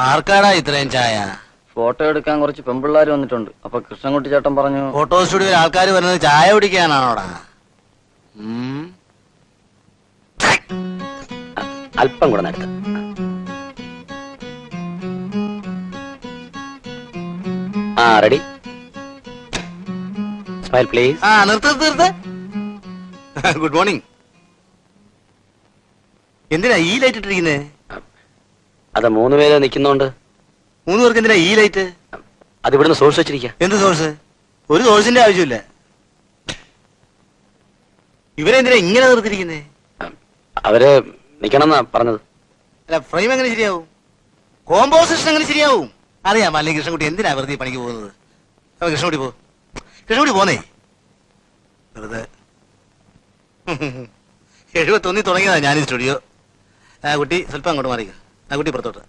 ആർക്കാടാ ഇത്രയും ചായ? ഫോട്ടോ എടുക്കാൻ കുറച്ച് പെമ്പിള്ളാര് വന്നിട്ടുണ്ട്. അപ്പൊ കൃഷ്ണൻകുട്ടി ചേട്ടൻ പറഞ്ഞു ഫോട്ടോ സ്റ്റുഡിയോയിൽ ആൾക്കാർ വരുന്നത് ചായ കുടിക്കാനാണോടാ? അല്പം കൂടെ നേരത്തെ. ആ റെഡി. Smile please. നിർത്ത്. Good morning. എന്തിനാ ഈ ലൈറ്റ് ഇട്ടിരിക്കുന്നേ? അത് 3 പേര് നിൽക്കുന്നോണ്ട്. 3 പേർക്ക് എന്തിനാ ഈ ലൈറ്റ്? അത് ഇവിടുന്ന് സോഴ്സ് വെച്ചിരിക്കാം. എന്ത് സോഴ്സ്? ഒരു സോഴ്സിന്റെ ആവശ്യമില്ല. ഇവരെന്തിനാ ഇങ്ങനെ നിർത്തിരിക്കുന്നേ? അവര് നിക്കണമെന്നാ പറഞ്ഞത്. അല്ല, ഫ്രെയിം എങ്ങനെ ശരിയാവും? കോമ്പോസിഷൻ എങ്ങനെ ശരിയാവും? അറിയാം. അല്ലെങ്കിൽ കൃഷ്ണൻകുട്ടി എന്തിനാ വെറുതെ പണിക്ക് പോകുന്നത്? കൃഷ്ണൻകുട്ടി പോന്നേ. വെറുതെ 71 തുടങ്ങിയതാ ഞാൻ ഈ സ്റ്റുഡിയോ. ആ കുട്ടി സ്വല്പം അങ്ങോട്ട് മാറിക്കുക. ആ കുട്ടി പുറത്തോട്ട്.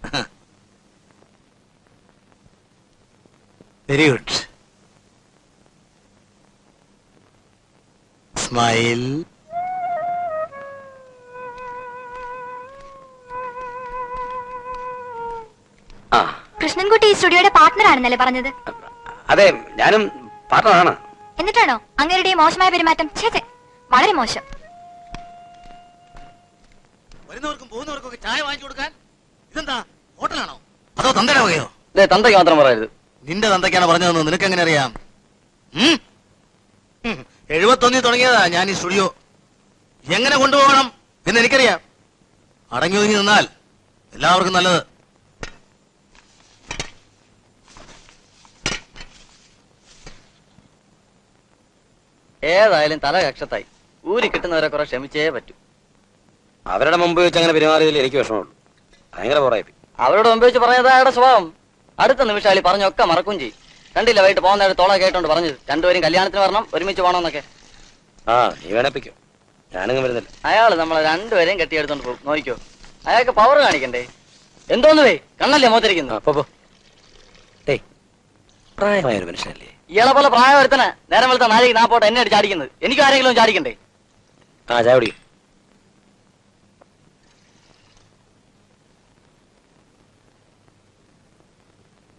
Very good. സ്മൈൽ. കൃഷ്ണൻകുട്ടി ഈ സ്റ്റുഡിയോയുടെ പാർട്ട്ണർ ആണെന്നല്ലേ പറഞ്ഞത്? അതെ, ഞാനും പാർട്ട്ണറാണ്. എന്നിട്ടാണോ അങ്ങേരുടെ മോശമായ പെരുമാറ്റം? വളരെ മോശം. വരുന്നവർക്കും പോകുന്നവർക്കും ഒക്കെ ചായ വാങ്ങിച്ചു കൊടുക്കാൻ ഇതെന്താ ഹോട്ടലാണോ അതോ തന്തയുടെ വകയോ? തന്തയ്ക്ക് മാത്രം പറയരുത്. നിന്റെ തന്തയ്ക്കാണ് പറഞ്ഞതെന്ന് നിനക്ക് എങ്ങനെ അറിയാം? 71 തുടങ്ങിയതാ ഞാൻ ഈ സ്റ്റുഡിയോ. എങ്ങനെ കൊണ്ടുപോകണം എന്ന് എനിക്കറിയാം. അടങ്ങി ഒതുങ്ങി നിന്നാൽ എല്ലാവർക്കും നല്ലത്. ഏതായാലും തല കക്ഷത്തായി. ഊരി കിട്ടുന്നവരെ കുറെ ക്ഷമിച്ചേ പറ്റൂ. അവരുടെ മുമ്പ് വെച്ച് അങ്ങനെ പെരുമാറിയതിൽ എനിക്ക് വിഷമമുള്ളൂ. ഭയങ്കര പോറായി. അവരോട് മുമ്പ് വെച്ച് പറഞ്ഞത് അയാളുടെ സ്വഭാവം. അടുത്ത നിമിഷാലി പറഞ്ഞൊക്കെ മറക്കും ചെയ്യും. കണ്ടില്ല വൈകിട്ട് പോകുന്നതായിട്ട് തോള കേട്ടോണ്ട് പറഞ്ഞത് 2 പേരും കല്യാണത്തിന് വരണം, ഒരുമിച്ച് പോകണമെന്നൊക്കെ. നീ വേണപ്പിക്കോ, ഞാനങ്ങ് വരുന്നില്ല. അയാള് നമ്മളെ 2 പേരെയും കെട്ടിയെടുത്തോണ്ട് പോകും. നോക്കിക്കോ, അയാൾക്ക് പവർ കാണിക്കണ്ടേ? എന്തോന്ന് വേ കണ്ണല്ലേ മോത്തിരിക്കുന്നു. പ്രായമായ ഒരു മനുഷ്യനല്ലേ ഇയാളെ പോലെ പ്രായം വരുത്തണ. നേരം വെളുത്ത നാഴിക നാ പോട്ടെ എന്നെ അടിച്ച് ചാടിക്കുന്നത്. എനിക്ക് ആരെങ്കിലും ചാടിക്കണ്ടേ? ചാടി.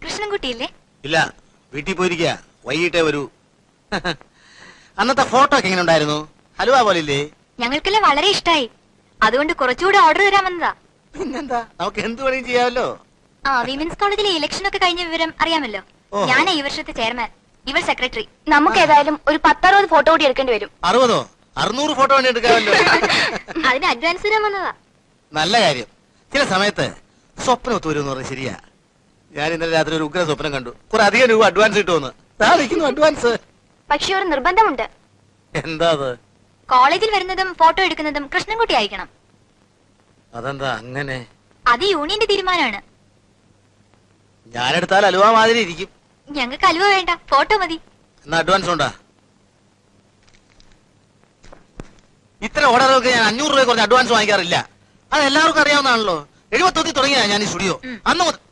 കൃഷ്ണൻകുട്ടിയില്ലേ? ഇല്ല, വീട്ടിൽ പോയിരിക്കുക. വൈകിട്ടേ വരൂ. അന്നത്തെ ഫോട്ടോ ഒക്കെ എങ്ങനെ ഉണ്ടായിരുന്നു? ഹലുവ പോലില്ലേ? ഞങ്ങൾക്കെല്ലാം വളരെ ഇഷ്ടായി. അതുകൊണ്ട് കുറച്ചുകൂടി ഓർഡർ തരാൻ വന്നതാ. പിന്നെന്താ, നമുക്ക് എന്ത് പണിയും ചെയ്യാമല്ലോ. വിമൻസ് കോളേജിലെ ഇലക്ഷൻ ഒക്കെ കഴിഞ്ഞ വിവരം അറിയാമല്ലോ. ഞാനാ ഈ വർഷത്തെ ചെയർമാൻ, ഇവർ സെക്രട്ടറി. നമുക്ക് ഏതായാലും ഒരു 10-60 ഫോട്ടോ കൂടി എടുക്കേണ്ടി വരും. 60-ഓ 600 ഫോട്ടോ വേണ്ടി എടുക്കാമല്ലോ. അതിന് അഡ്വാൻസ് തരാൻ വന്നതാ. നല്ല കാര്യം. ചില സമയത്ത് സ്വപ്നം ഒത്തുവരുമെന്ന് പറഞ്ഞാൽ ശരിയാ. ഞാൻ ഇന്നലെ രാത്രി ഒരു ഉഗ്ര സ്വപ്നം കണ്ടു. കുറെ അധികം രൂപ അഡ്വാൻസ് കിട്ടുമെന്ന്. അഡ്വാൻസ്. പക്ഷെ ഒരു നിർബന്ധമുണ്ട്. എന്താ അത്? കോളേജിൽ വരുന്നതും ഫോട്ടോ എടുക്കുന്നതും കൃഷ്ണൻകുട്ടി അയക്കണം. അതെന്താ അങ്ങനെ? അത് യൂണിയന്റെ തീരുമാനമാണ്. ഞാനെടുത്താൽ അലുവ മാതിരി ഇരിക്കും. ഞങ്ങൾക്ക് അലുവ വേണ്ട, ഫോട്ടോ മതി. എന്നാ അഡ്വാൻസ് ഉണ്ടാ? ഇത്ര ഓർഡറുകൾക്ക് ഞാൻ 500 രൂപ കുറഞ്ഞ അഡ്വാൻസ് വാങ്ങിക്കാറില്ല. അത് എല്ലാവർക്കും അറിയാവുന്നതാണല്ലോ. 71 തുടങ്ങിയ ഞാൻ ഈ സ്റ്റുഡിയോ. അന്ന് മുതൽ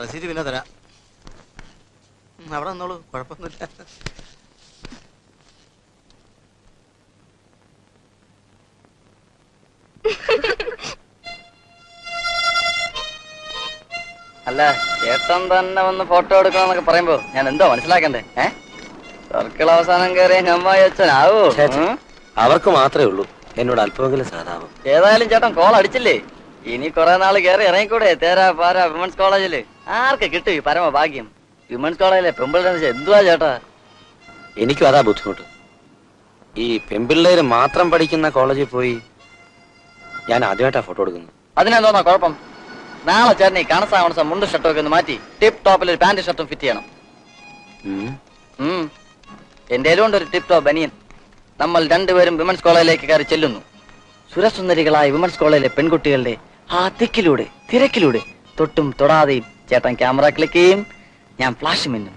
റെസീറ്റ് പിന്നെ തരാം. അവിടെ നിന്നോളൂ, കുഴപ്പമൊന്നുമില്ല. അല്ല, ചേട്ടൻ തന്നെ വന്ന് ഫോട്ടോ എടുക്കണമെന്നൊക്കെ പറയുമ്പോ ഞാൻ എന്തോ മനസ്സിലാക്കണ്ടേ? സർക്കിൾ അവസാനം കയറിയ ഞമ്മായി അച്ഛനാവോ? അവർക്ക് മാത്രമേ ഉള്ളൂ എന്നോട് അല്പമെങ്കിലും സഹതാപം. ഏതായാലും ചേട്ടൻ കോൾ അടിച്ചില്ലേ? ഇനി കുറെ നാള് കയറി ഇറങ്ങിക്കൂടെ? തേരാ പാര വിമൻസ് കോളേജില് ആർക്ക് കിട്ടും ഈ പരമഭാഗ്യം? വിമൻസ് കോളേജിലെ പെമ്പിള്ളേരെ എന്തുവാ ചേട്ടാ? എനിക്കും അതാ ബുദ്ധിമുട്ട്. ഈ പെമ്പിള്ളേര് മാത്രം പഠിക്കുന്ന കോളേജിൽ പോയി ഞാൻ ആദ്യമായിട്ടാ ഫോട്ടോ എടുക്കുന്നത്. അതിനെന്തോന്നാ കുഴപ്പം? നാളെ ചേട്ടൻ ഈ കണസാവണസം മുണ്ട് ഷർട്ടൊക്കെ ഒന്ന് മാറ്റി ടിപ്പ് ടോപ്പിൽ ഒരു പാന്റ് ഷർട്ടും ഫിറ്റ് ചെയ്യണം. എന്റെ ഉണ്ട് ഒരു ടിപ്പ് ടോപ്പ് ബനിയൻ. നമ്മൾ 2 പേരും വിമൻസ് കോളേജിലേക്ക് കയറി ചെല്ലുന്നു. സുരസുന്ദരികളായ വിമൻസ് കോളേജിലെ പെൺകുട്ടികളുടെ ആ തിക്കിലൂടെ തിരക്കിലൂടെ തൊട്ടും തൊടാതെയും ചേട്ടൻ ക്യാമറ ക്ലിക്ക് ചെയ്യും, ഞാൻ ഫ്ലാഷ് മിന്നും.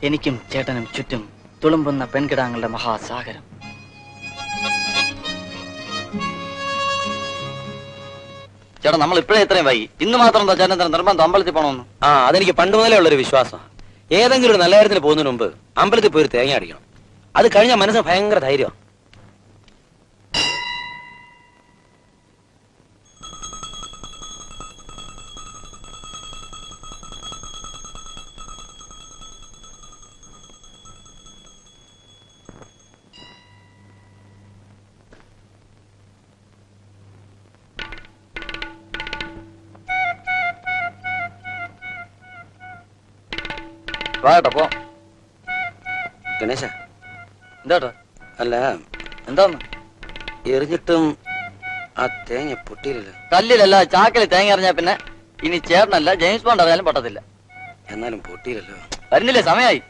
എനിക്കും ചേട്ടനും ചുറ്റും തുളുമ്പുന്ന പെൺകിടാങ്ങളുടെ മഹാസാഗരം. ചേട്ടാ, നമ്മൾ ഇപ്പോഴേ ഇത്രയും വൈകി. ഇന്ന് മാത്രം എന്താ ചേട്ടൻ നിർബന്ധം അമ്പലത്തിൽ പോകണമെന്ന്? അതെനിക്ക് പണ്ട് മുതലേ ഉള്ളൊരു വിശ്വാസമാണ്. ഏതെങ്കിലും ഒരു നല്ല കാര്യത്തിന് പോകുന്നതിന് മുമ്പ് അമ്പലത്തിൽ പോയി തേങ്ങ അടിക്കണം. അത് കഴിഞ്ഞ മനസ്സിന് ഭയങ്കര ധൈര്യം. വാട്ടോ പോ. ഗണേശ, എന്താട്ടോ? അല്ല എന്താന്ന്? എറിഞ്ഞിട്ടും ആ തേങ്ങ പൊട്ടിയില്ലല്ലോ. കല്ലിലല്ല ചാക്കിൽ തേങ്ങ എറിഞ്ഞാ പിന്നെ ഇനി ചേട്ടനല്ല ജെയിംസ് ബോണ്ട് അറിയാലും പൊട്ടത്തില്ല. എന്നാലും പൊട്ടിയില്ലല്ലോ. വരുന്നില്ലേ? സമയായി.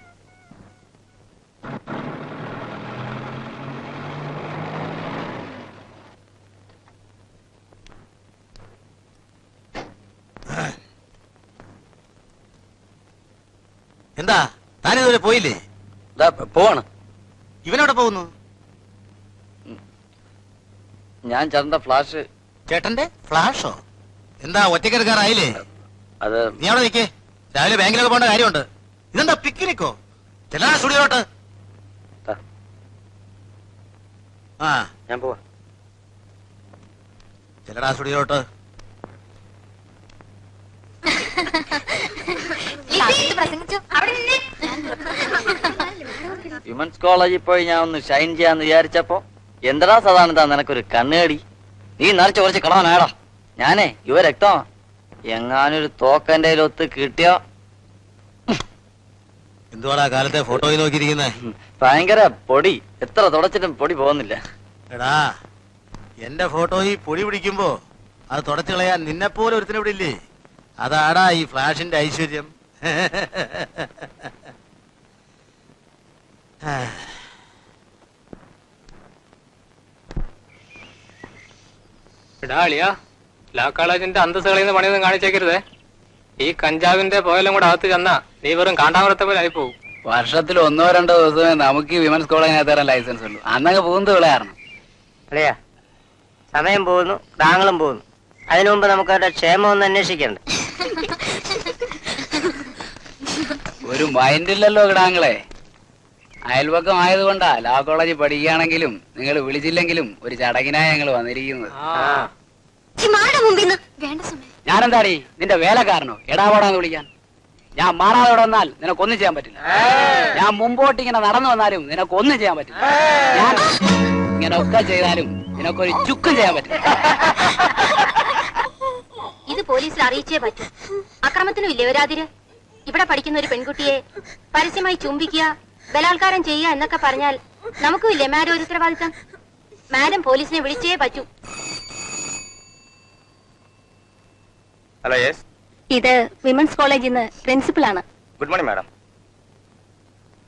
എന്താ താനിതുവരെ പോയില്ലേ? പോവാണ്. ഇവനോടെ പോകുന്നു? ഞാൻ ചേട്ടന്റെ ഫ്ലാഷ്. ചേട്ടന്റെ ഫ്ലാഷോ? എന്താ ഒറ്റക്കെടുക്കാറായില്ലേ? അത് നീ അവിടെ നിൽക്കേ, രാവിലെ ബാങ്കിലൊക്കെ പോകേണ്ട കാര്യമുണ്ട്. ഇതെന്താ പിക്നിക്കോ? ചെല്ലാ സ്റ്റുഡിയോട്ട്. ദാ, ആ ഞാൻ പോവാ. ചെല്ലടാ സ്റ്റുഡിയോട്ട്. വിമൻസ് കോളേജിൽ പോയി ഞാൻ ഒന്ന് ഷൈൻ ചെയ്യാന്ന് വിചാരിച്ചപ്പോ എന്തടാ സാധാരണ നിനക്കൊരു കണ്ണേടി. നീ നരച്ച കുറച്ച് കളവനാടാ. ഞാനേ യുവ രക്തമാ. എങ്ങാനൊരു തോക്കന്റെ ഒത്ത് കിട്ടിയോ. എന്തുവാടാ കാലത്തെ ഫോട്ടോയിൽ നോക്കിയിരിക്കുന്നേ? ഭയങ്കര പൊടി. എത്ര തുടച്ചിട്ടും പൊടി പോകുന്നില്ല. എടാ, എന്റെ ഫോട്ടോയിൽ പൊടി പിടിക്കുമ്പോ അത് തുടച്ചു കളയാൻ നിന്നെപ്പോലെ ഒരുത്തിന് ഇവിടെ ഇല്ലേ? അതാടാ ഈ ഫ്ലാഷിന്റെ ഐശ്വര്യം. ഇടാളിയാ, ലാ കോളേജിന്റെ അന്തസ് കളയുന്ന പണിയൊന്നും കാണിച്ചേക്കരുതേ. ഈ കഞ്ചാവിന്റെ പോയാലും കൂടെ അകത്ത് ചെന്നാ നീ വെറും കാണ്ടാമരത്തെ പോലെ ആയിപ്പോവും. വർഷത്തിൽ 1-2 ദിവസമേ നമുക്ക് ഈ വിമൻസ് കോളേജിനകത്ത് തരാൻ ലൈസൻസ് ഉള്ളൂ. അന്നൊക്കെ പോകുന്നത് വിളയായിരുന്നു. അല്ലയാ, സമയം പോകുന്നു, താങ്കളും പോകുന്നു. അതിനു മുമ്പ് നമുക്ക് അവരുടെ ക്ഷേമം ഒന്ന് അന്വേഷിക്കണ്ടേ? ഒരു മൈൻഡില്ലല്ലോ കിടാങ്ങളെ. അയൽവക്കം ആയതുകൊണ്ടാ ലാ കോളേജിൽ പഠിക്കുകയാണെങ്കിലും നിങ്ങൾ വിളിച്ചില്ലെങ്കിലും ഒരു ചടങ്ങിനായി ഞങ്ങൾ വന്നിരിക്കുന്നത്. ഞാനെന്താടി നിന്റെ വേലക്കാരനോ? എടാപാടാന്ന് വിളിക്കാൻ? ഞാൻ മാറാതെ ഇവിടെ വന്നാൽ നിനക്കൊന്നും ചെയ്യാൻ പറ്റില്ല. ഞാൻ മുമ്പോട്ട് ഇങ്ങനെ നടന്നു വന്നാലും നിനക്കൊന്നും ചെയ്യാൻ പറ്റില്ല. ഞാൻ ഇങ്ങനെ ഒക്കെ ചെയ്താലും നിനക്കൊരു ചുക്കും ചെയ്യാൻ പറ്റില്ല. ഇത് പോലീസിൽ അറിയിച്ചേ പറ്റൂ. അക്രമത്തിനും ഇല്ലേ ഒരാതിര്? ഇവിടെ പഠിക്കുന്ന ഒരു പെൺകുട്ടിയെ പരസ്യമായി ചുംബിക്കുക, ബലാത്കാരം ചെയ്യുക എന്നൊക്കെ പറഞ്ഞാൽ നമുക്കും ഇല്ലേ മാഡം ഒരു ഉത്തരവാദിത്തം? മാഡം പോലീസിനെ വിളിച്ചേ പറ്റൂ. Hello, yes. ഇത് വിമൻസ് കോളേജിൽ നിന്ന് പ്രിൻസിപ്പളാണ്. Good morning madam.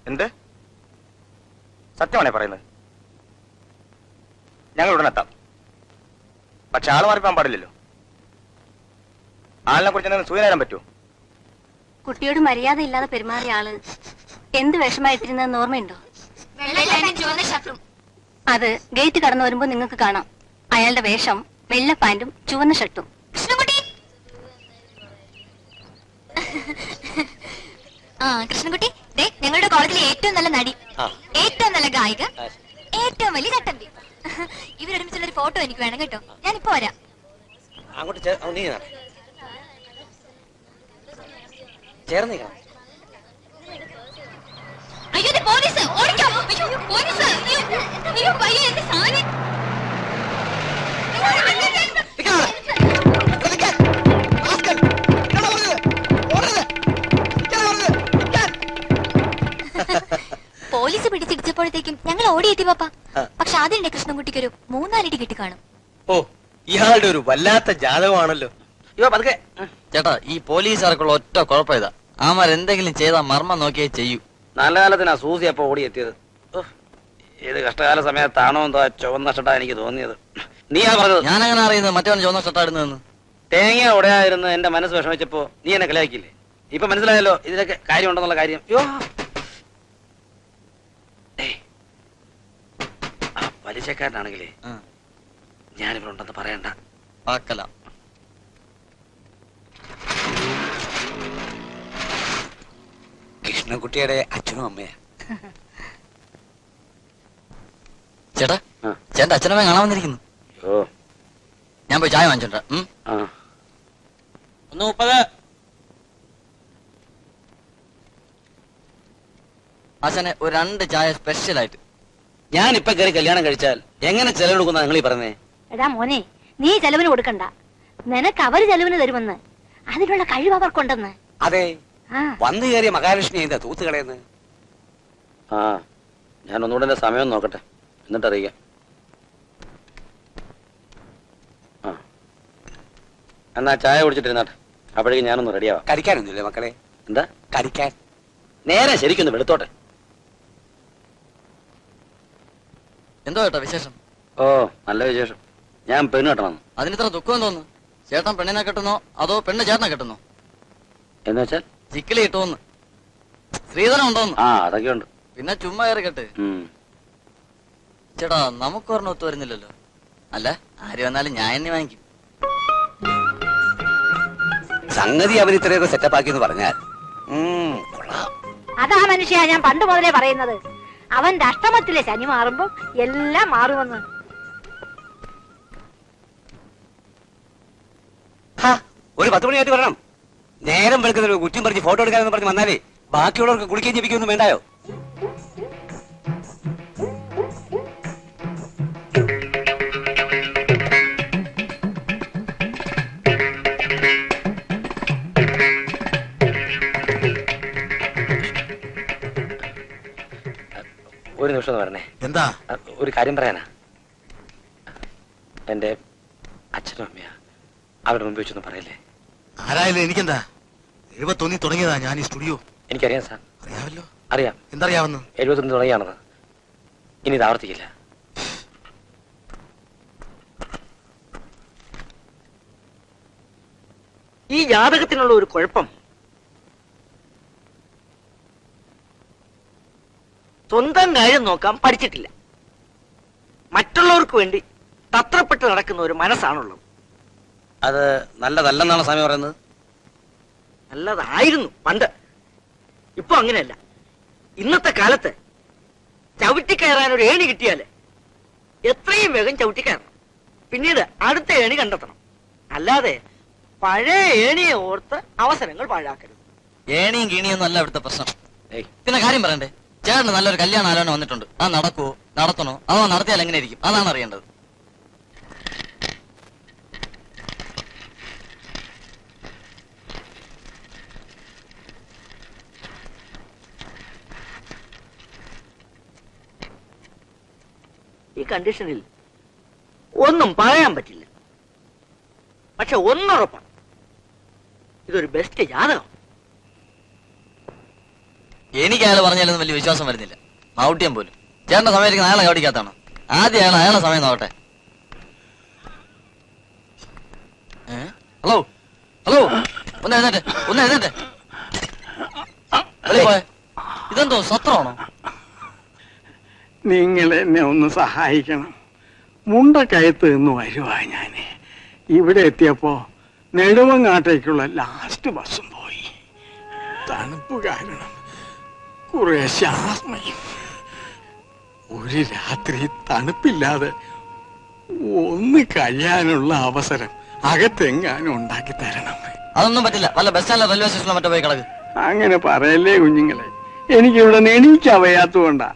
എന്ത് സത്യമാണേ പറയുന്നത്? ഞങ്ങൾ ഉടനെ എത്താം. പക്ഷെ ആള് മാറിപ്പോൻ പാടില്ലല്ലോ. ആളിനെ കുറിച്ച് എന്തെങ്കിലും സൂചന തരാൻ പറ്റുമോ? കുട്ടിയോട് മര്യാദ ഇല്ലാതെ പെരുമാറിയ ആള് എന്ത് വിഷമായിട്ടിരുന്നെന്ന് ഓർമ്മയുണ്ടോ? അത് ഗേറ്റ് കടന്നു വരുമ്പോ നിങ്ങൾക്ക് കാണാം. അയാളുടെ വേഷം വെള്ള പാന്റും ചുവന്ന ഷർട്ടും. ആ കൃഷ്ണൻകുട്ടി, ഞങ്ങളുടെ കോളേജിലെ ഏറ്റവും നല്ല നടി, ഏറ്റവും നല്ല ഗായിക, ഏറ്റവും വലിയ ചട്ടമ്പി. ഇവരൊരുമിച്ചുള്ള ഒരു ഫോട്ടോ എനിക്ക് വേണം കേട്ടോ. ഞാനിപ്പോ വരാം. അങ്ങോട്ട് ചേർന്ന് അയ്യോ പോലീസ്! ഓടിക്കാം! അയ്യോ പോലീസ്! അയ്യോ പയ്യെ എന്റെ സാധനം! പോലീസ് പിടിച്ചിടിച്ചപ്പോഴത്തേക്കും ഞങ്ങൾ ഓടിയെത്തി പാപ്പ. പക്ഷെ അതിന്റെ കൃഷ്ണൻകുട്ടിക്കൊരു 3-4 അടി കിട്ടി കാണും. ഓ, ഇയാളുടെ ഒരു വല്ലാത്ത ജാതകമാണല്ലോ. ഇവ പതുക്കെ. ചേട്ടാ, ഈ പോലീസുകാർക്കുള്ള ഒറ്റ കുഴപ്പം ഇതാ, ആമാർ എന്തെങ്കിലും ചെയ്താൽ മർമ്മം നോക്കിയേ ചെയ്യൂ. നല്ല കാലത്തിനാ സൂസി അപ്പൊ ഓടിയെത്തിയത്. ഏത് കഷ്ടകാല സമയത്താണോ എന്തോ ചുവന്ന ഷട്ടാ എനിക്ക് തോന്നിയത്. നീയാ പറഞ്ഞത്. ഞാൻ അങ്ങനെ അറിയുന്നത് മറ്റവൻ ചുവന്ന ഷട്ടാടുന്നതെന്ന്. തേങ്ങ ഉടയായിരുന്നു എന്റെ മനസ്സ് വിഷമിച്ചപ്പോ നീ എന്നെ കളിയാക്കിയില്ലേ? ഇപ്പൊ മനസ്സിലായല്ലോ ഇതിനൊക്കെ കാര്യമുണ്ടെന്നുള്ള കാര്യം. ആ പലിശക്കാരനാണെങ്കിലേ ഞാനിവിടെ ഉണ്ടെന്ന് പറയണ്ട. ആക്കല. കൃഷ്ണൻകുട്ടിയുടെ അച്ഛനും അമ്മയാ. ചേട്ടാ, ചേട്ടൻ അച്ഛനമ്മ കാണാൻ വന്നിരിക്കുന്നു. ഞാൻ പോയി ചായ വാങ്ങിച്ചോണ്ടാ. 1:30. അച്ഛനെ ഒരു 2 ചായ സ്പെഷ്യൽ ആയിട്ട്. ഞാനിപ്പൊ കയറി കല്യാണം കഴിച്ചാൽ എങ്ങനെ ചെലവെടുക്കുന്ന നിങ്ങൾ ഈ പറഞ്ഞേ? എടാ മോനെ, നീ ചെലവിന് കൊടുക്കണ്ട. നിനക്ക് അവര് ചെലവിന് തരുമെന്ന്, അതിനുള്ള കഴിവ് അവർക്കുണ്ടെന്ന്. അതെ, വന്നു കയറിയ മഹാലക്ഷ്മി എന്താ തൂത്ത് കളയുന്നത്? ആ ഞാൻ ഒന്നുകൂടെ എന്റെ സമയം നോക്കട്ടെ, എന്നിട്ട് അറിയിക്കാം. ആ എന്നാ ചായ കുടിച്ചിട്ടിരുന്നാട്ടെ, അപ്പോഴേക്കും ഞാനൊന്ന് റെഡിയാവാം. കടിക്കാനൊന്നുമില്ലേ മക്കളെ? എന്താ കടിക്കാൻ നേരെ ശരിക്കൊന്ന് വെളുത്തോട്ടെ. എന്തോ ചേട്ടാ വിശേഷം? ഓ നല്ല വിശേഷം. ഞാൻ പെണ്ണ് കെട്ടണം. അതിനിത്ര ദുഃഖം തോന്നുന്നു. ചേട്ടൻ പെണ്ണിനെ കെട്ടുന്നോ അതോ പെണ്ണ് ചേട്ടനെ കെട്ടുന്നോ? എന്ന് വെച്ചാൽ ചിക്കിലി കിട്ടുമെന്ന്. ശ്രീധരം ഉണ്ടോന്ന്? ആ അതൊക്കെ ഉണ്ട്. പിന്നെ ചുമ്മാ കയറി കെട്ട്. ചേട്ടാ നമുക്ക് ഒരെണ്ണം ഒത്തു വരുന്നില്ലല്ലോ. അല്ല ആര് വന്നാലും ഞാൻ എന്നെ വാങ്ങിക്കും. സംഗതി അവൻ ഇത്രയൊക്കെ സെറ്റപ്പ് ആക്കി എന്ന് പറഞ്ഞാൽ അതാ മനുഷ്യ ഞാൻ പണ്ട് മുതലേ പറയുന്നത്, അവന്റെ അഷ്ടമത്തിലെ ശനി മാറുമ്പോ എല്ലാം മാറുമെന്ന്. ഒരു 10 മണിയായിട്ട് വരണം. നേരം വെളുക്കുന്ന കുറ്റം പറഞ്ഞ് ഫോട്ടോ എടുക്കാനെന്ന് പറഞ്ഞ് വന്നാലേ ബാക്കിയുള്ളവർക്ക് കുളിക്കുകയും ജപിക്കൊന്നും വേണ്ടായോ? ഒരു നിമിഷം വരണേ. എന്താ? ഒരു കാര്യം പറയാനാ. എന്റെ അച്ഛനും അമ്മയാ, അവരുടെ മുമ്പ് വെച്ചൊന്നും പറയല്ലേ. ആരായാലും എനിക്കെന്താ, 71 തുടങ്ങിയതാ ഞാൻ ഈ സ്റ്റുഡിയോ. എനിക്കറിയാം സാർ. അറിയാമല്ലോ. അറിയാം. എന്തറിയാവുന്നു? 71 തുടങ്ങിയാണത്. ഇനി ഇത് ആവർത്തിക്കില്ല. ഈ ജാതകത്തിനുള്ള ഒരു കുഴപ്പം, സ്വന്തം കാര്യം നോക്കാൻ പഠിച്ചിട്ടില്ല. മറ്റുള്ളവർക്ക് വേണ്ടി തത്രപ്പെട്ട് നടക്കുന്ന ഒരു മനസ്സാണുള്ളത്. അത് നല്ലതല്ലെന്നാണ് സ്വാമി പറയുന്നത്. നല്ലതായിരുന്നു പണ്ട്, ഇപ്പൊ അങ്ങനെയല്ല. ഇന്നത്തെ കാലത്ത് ചവിട്ടിക്കയറാൻ ഒരു ഏണി കിട്ടിയാല് എത്രയും വേഗം ചവിട്ടിക്കയറണം, പിന്നീട് അടുത്ത ഏണി കണ്ടെത്തണം. അല്ലാതെ പഴയ ഏണിയെ ഓർത്ത് അവസരങ്ങൾ പാഴാക്കരുത്. ഏണിയും കീണിയൊന്നും അല്ല ഇവിടുത്തെ പ്രശ്നം. പിന്നെ കാര്യം പറയണ്ടേ? ചേട്ടന് നല്ലൊരു കല്യാണ ആലോചന വന്നിട്ടുണ്ട്. അത് നടക്കുവോ, നടത്തണോ, അതോ നടത്തിയാൽ എങ്ങനെ ഇരിക്കും, അതാണ് അറിയേണ്ടത്. ഈ കണ്ടീഷനിൽ ഒന്നും പറയാൻ പറ്റില്ല. പക്ഷെ ഒന്നുറപ്പാണ്, ഇതൊരു ബെസ്റ്റ് ജാതകം. എനിക്ക് അയാൾ പറഞ്ഞാലൊന്നും വലിയ വിശ്വാസം വരുന്നില്ല. മൗട്യം പോലും. ചേട്ടന്റെ സമയത്തേക്ക് അയാളെ കവടിക്കാത്താണ്. ആദ്യം അയാളെ സമയം നോക്കട്ടെ. ഹലോ ഹലോ, ഒന്ന് എഴുന്നേറ്റ്, ഒന്ന് എഴുന്നേറ്റ്. പോയെ ഇതെന്തോ സത്രമാണോ? നിങ്ങൾ എന്നെ ഒന്ന് സഹായിക്കണം. മുണ്ടക്കയത്ത് നിന്ന് വരുവാ ഞാന്. ഇവിടെ എത്തിയപ്പോ നെടുമങ്ങാട്ടേക്കുള്ള ലാസ്റ്റ് ബസ്സും പോയി. തണുപ്പ് കാരണം കുറെ ശ്വാസമയും. ഒരു രാത്രി തണുപ്പില്ലാതെ ഒന്ന് കഴിയാനുള്ള അവസരം അകത്തെങ്ങാനും ഉണ്ടാക്കി തരണം. അതൊന്നും പറ്റില്ല. വല്ല ബസ് സ്റ്റാൻഡിലോ റെയിൽവേ സ്റ്റേഷനിലോ മറ്റോ പോയി കിടക്ക്. അങ്ങനെ പറയല്ലേ കുഞ്ഞുങ്ങളെ, എനിക്കിവിടെ എണീക്കാൻ വയ്യാത്തതുകൊണ്ടാ.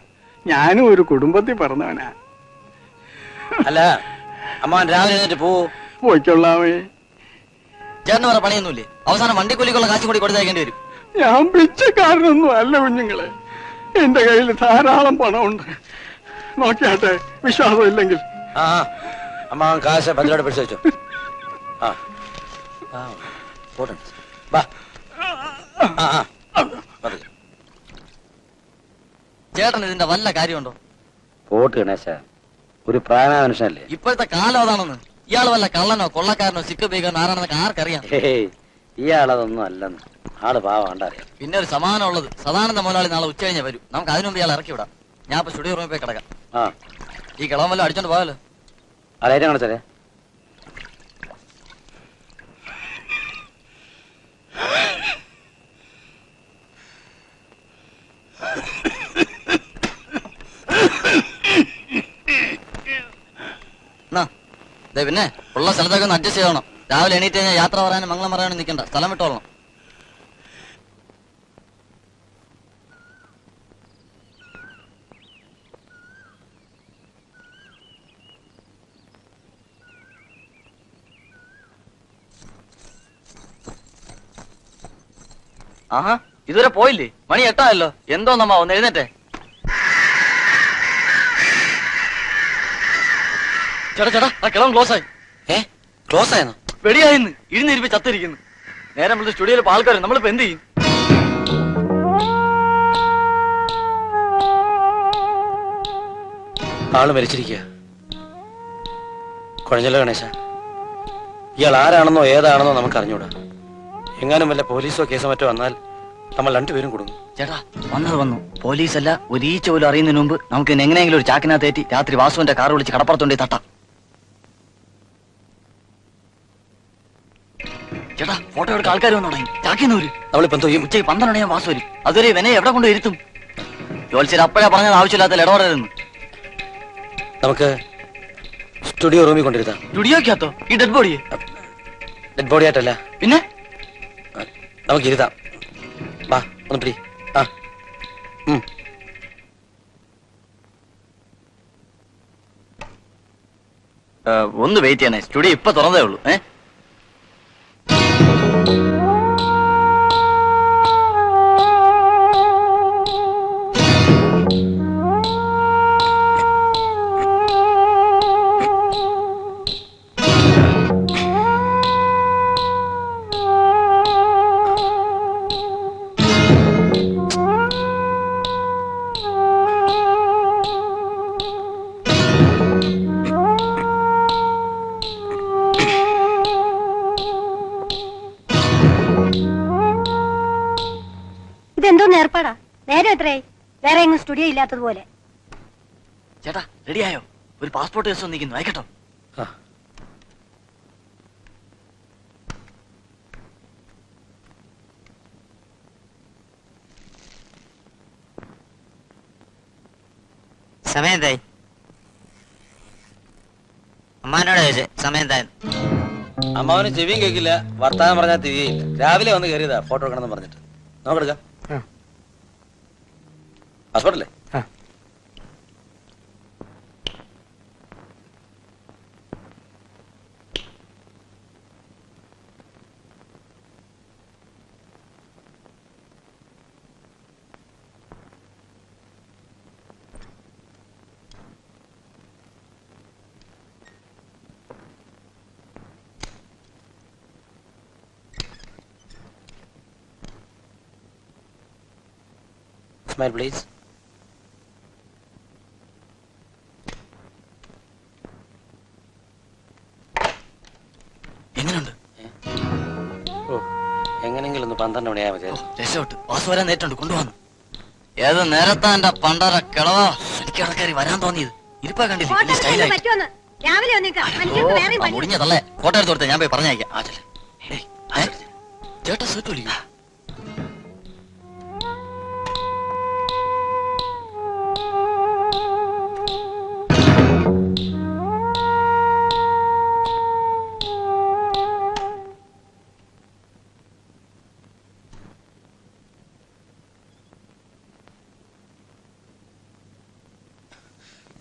ഞാനും ഒരു കുടുംബത്തിൽ പറഞ്ഞവനാ. അല്ല അമ്മ രാവിലെ എഴുന്നേറ്റ് പോയിക്കൊള്ളാമേ. ചേട്ടന് വേറെ പണിയൊന്നുമില്ലേ? അവസാനം വണ്ടിക്കൂലിക്കുള്ള കാശ് കൂടി കൊടുത്തേക്കേണ്ടി വരും. ഞാൻ പിച്ചക്കാരനൊന്നും അല്ല കുഞ്ഞുങ്ങളെ. എന്റെ കയ്യിൽ ധാരാളം പണമുണ്ട്. നോക്കിയാട്ടെ, വിശ്വാസം ഇല്ലെങ്കിൽ. അമ്മ കാശ് ഭദ്രയോടെ പിടിച്ചു വെച്ചോ. ചേട്ടൻ ഇതിന്റെ വല്ല കാര്യമുണ്ടോ? പോട്ട് ഗണേശ, ഒരു പ്രായമായ മനുഷ്യനല്ലേ. ഇപ്പോഴത്തെ കാലം അതാണെന്ന്. ഇയാൾ വല്ല കള്ളനോ കൊള്ളക്കാരനോ സിക്ക് ബീഗനോ ആരാണെന്നൊക്കെ ആർക്കറിയാം? ഇയാളതൊന്നും അല്ലെന്ന്. ആള് പാവാണ്ട അറിയാം. പിന്നെ ഒരു സമാധാനം ഉള്ളത്, സദാനന്ദ മുതലാളി നാളെ ഉച്ച കഴിഞ്ഞ് വരും. നമുക്ക് അതിനുമുമ്പ് ഇയാൾ ഇറക്കി വിടാം. ഞാൻ ഇപ്പൊ സ്റ്റുഡിയോ റൂമിൽ പോയി കിടക്കാം. ഈ കിളവൻ വല്ലതും അടിച്ചോണ്ട് പോയാലോ? അലൈറ്റം കാണിച്ചാലേ. പിന്നെ ഉള്ള സ്ഥലത്തൊക്കെ ഒന്ന് അഡ്ജസ്റ്റ് ചെയ്യണം. രാവിലെ എണീറ്റ് കഴിഞ്ഞാൽ യാത്ര പറയാനും മംഗളം പറയാനും നിൽക്കണ്ട, സ്ഥലം വിട്ടോളണം. ആഹാ ഇതുവരെ പോയില്ലേ? മണി 8 എന്തോ നമ്മ ഒന്ന് എഴുന്നേറ്റെ. ചേട്ടാ ആ കിളവൻ ക്ലോസ് ആയി. ക്ലോസ് ആയെന്നോ? വെടിയായിന്ന് ഇരുന്നിരിപ്പ് ചത്തിരിക്കുന്നു. നേരെ നമ്മൾ സ്റ്റുഡിയോയിൽ ആൾക്കാർ നമ്മളിപ്പോ എന്ത് ചെയ്യും? ആള് മരിച്ചിരിക്കുക. കുഴഞ്ഞല്ലോ ഗണേശ. ഇയാൾ ആരാണെന്നോ ഏതാണെന്നോ നമുക്ക് അറിഞ്ഞൂടാ. എങ്ങാനും വല്ല പോലീസോ കേസോ മറ്റോ വന്നാൽ നമ്മൾ രണ്ടുപേരും കൊടുക്കും. ചേട്ടാ വന്നു. പോലീസല്ല ഒരു ഈച്ച പോലും അറിയുന്നതിന് മുമ്പ് നമുക്ക് എങ്ങനെയെങ്കിലും ഒരു ചാക്കിനകത്തേറ്റി രാത്രി വാസുവിന്റെ കാർ വിളിച്ച് കടപ്പുറത്തുണ്ടേ തട്ടാം. ചേട്ടാ ഫോട്ടോ എടുക്കാൻ ആൾക്കാർ വന്നു തുടങ്ങി. ചാക്കിന്നൂര് നമ്മളിപ്പോ എന്തോ ചെയ്യും? ഉച്ചയ്ക്ക് 12 മണിയാകും വാസു വരും. അതുവരെ ഇവനെ എവിടെ കൊണ്ട് ഇരുത്തും? ജോത്സ്യർ അപ്പോഴാ പറഞ്ഞത് ആവശ്യമില്ലാത്ത ഇടപെടരുന്ന്. നമുക്ക് സ്റ്റുഡിയോ റൂമിൽ കൊണ്ടിരുത്താം. സ്റ്റുഡിയോക്കകത്തോ? ഈ ഡെഡ് ബോഡിയെ? ഡെഡ് ബോഡി ആയിട്ടല്ല, പിന്നെ നമുക്ക് ഇരുത്താം. വാ ഒന്ന് പിടി. ആ ഒന്ന് വെയിറ്റ് ചെയ്യണേ. സ്റ്റുഡിയോ ഇപ്പൊ തുറന്നേ ഉള്ളൂ. ഇതെന്തോന്ന് ഏർപ്പാടാ? നേരെ എത്രയായി? വേറെ എങ്ങും സ്റ്റുഡിയോ ഇല്ലാത്തതുപോലെ. ചേട്ടാ റെഡിയായോ? ഒരു പാസ്പോർട്ട് കേസ് വന്നിരിക്കുന്നു. അയക്കട്ടോ? സമയം എന്തായി? അമ്മാനോട് ചോദിച്ചേ സമയം എന്തായി. അമ്മാവന് ചെവിയും കേൾക്കില്ല, വർത്താനം പറഞ്ഞാൽ തിരികെയില്ല. രാവിലെ വന്ന് കയറിയതാ ഫോട്ടോ എടുക്കണമെന്ന് പറഞ്ഞിട്ട്. നോക്കെടുക്കാം. പാസ്പോർട്ടല്ലേ? Smile, please. എങ്ങനെയുണ്ട്? എങ്ങനെങ്കിലും ഒന്ന് 12 മണിയാ മതി. രക്ഷോട്ട് വാസു വരാൻ നേരിട്ടുണ്ട്. കൊണ്ടുവന്നു. ഏത് നേരത്താ എന്റെ പണ്ടര കിളവാ എനിക്ക് ഇടക്കാരി വരാൻ തോന്നിയത്. ഇരിപ്പാ കണ്ടില്ലേ സ്റ്റൈലായി. മുടിഞ്ഞതല്ലേ? ഫോട്ടോ എടുത്ത് കൊടുത്തേ, ഞാൻ പോയി പറഞ്ഞയക്കാം. ചേട്ടാ സെറ്റ് വിളിക്കും.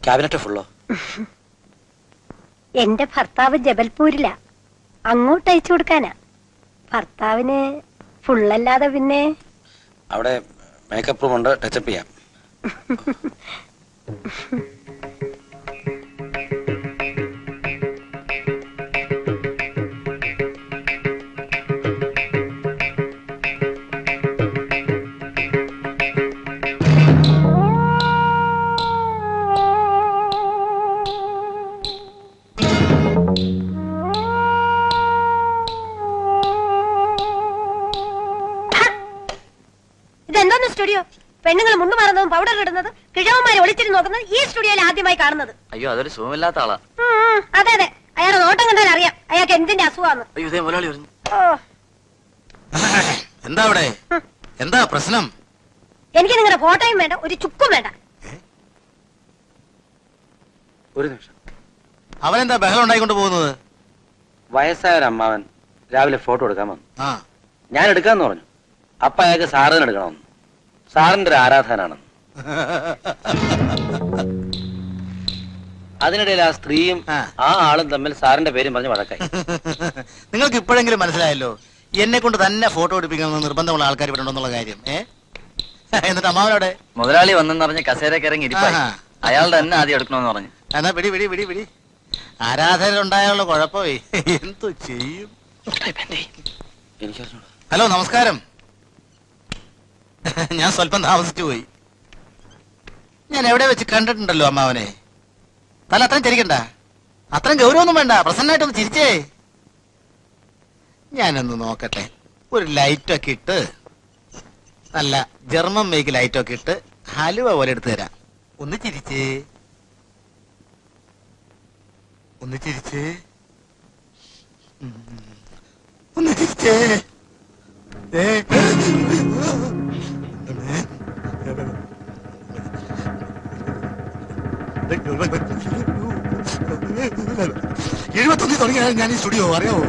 ക്യാബിനറ്റ് ഫുള്ളോ? എന്റെ ഭർത്താവ് ജബൽപൂരിലാ, അങ്ങോട്ട് അയച്ചു കൊടുക്കാനാ. ഭർത്താവിന് ഫുള്ളല്ലാതെ പിന്നെ അവിടെ മേക്കപ്പ് റൂം ഉണ്ട്, ടച്ചപ്പ് ചെയ്യാം. ഇതെന്തോന്ന് സ്റ്റുഡിയോ? പെണ്ണുങ്ങൾ മുണ്ടു മാറുന്നതും പൗഡർ ഇടുന്നത്, കിഴവന്മാരെ ഒളിച്ചിട്ട് നോക്കുന്നത് ഈ സ്റ്റുഡിയോയിൽ ആദ്യമായി കാണുന്നത്. അയ്യോ അതൊരു സുഖമില്ലാത്ത ആളാ. അതെ അതെ, അയാളുടെ നോട്ടം കണ്ടാൽ അറിയാം അയാൾക്ക് എന്തിന്റെ അസുഖമാണ്. അയ്യോ ഇതേ മുതലാളി വരുന്നു. എന്താ അവിടെ? എന്താ പ്രശ്നം? എനിക്ക് നിങ്ങളുടെ ഫോട്ടോയും വേണ്ട, ഒരു ചുക്കും വേണ്ട. ഒരു നിമിഷം. അവനെന്താ ബഹളം ഉണ്ടായിക്കൊണ്ട് പോകുന്നത്? വയസ്സായ ഒരു അമ്മാവൻ രാവിലെ ഫോട്ടോ എടുക്കാൻ വന്നു. ആ ഞാൻ എടുക്കാന്ന് പറഞ്ഞു. അപ്പൊ അയാൾക്ക് സാറിന് എടുക്കണമെന്ന്. സാറിന്റെ ഒരു ആരാധനാണെന്ന്. അതിനിടയിൽ ആ സ്ത്രീയും ആ ആളും തമ്മിൽ സാറിന്റെ പേരും പറഞ്ഞ് വഴക്കായി. നിങ്ങൾക്ക് ഇപ്പോഴെങ്കിലും മനസ്സിലായല്ലോ എന്നെ കൊണ്ട് തന്നെ ഫോട്ടോ എടുപ്പിക്കണമെന്ന് നിർബന്ധമുള്ള ആൾക്കാർ ഇവിടെ ഉണ്ടെന്നുള്ള കാര്യം. എന്നിട്ട് അമ്മാവനോടെ മുതലാളി വന്നെന്ന് പറഞ്ഞ് കസേരക്ക് ഇറങ്ങി ഇരിപ്പായി. ആഹാ. അയാളുടെ തന്നെ ആദ്യം എടുക്കണമെന്ന് പറഞ്ഞു. എന്നാ പിടി പിടി പിടി പിടി. ആരാധകരുണ്ടായുള്ള കുഴപ്പമേ എന്തു ചെയ്യും. എനിക്കറിഞ്ഞൂടാ. ഹലോ, നമസ്കാരം. ഞാൻ സ്വല്പം താമസിച്ചു പോയി. ഞാൻ എവിടെ വെച്ച് കണ്ടിട്ടുണ്ടല്ലോ അമ്മാവനെ. തല അത്രയും ചിരിക്കണ്ട, അത്രയും ഗൗരവമൊന്നും വേണ്ട, പ്രസന്നായിട്ടൊന്ന് ചിരിച്ചേ. ഞാനൊന്ന് നോക്കട്ടെ. ഒരു ലൈറ്റൊക്കെ ഇട്ട്, നല്ല ജർമ്മൻ മേക്ക് ലൈറ്റൊക്കെ ഇട്ട് ഹലുവ പോലെ എടുത്തു തരാം. ഒന്ന് ചിരിച്ചേ, ഒന്ന് ചിരിച്ചേ, ഒന്ന് ചിരിച്ചേ. എഴുപത്തൊന്നിൽ തുടങ്ങിയാണ് ഞാൻ ഈ സ്റ്റുഡിയോ, അറിയാമോ?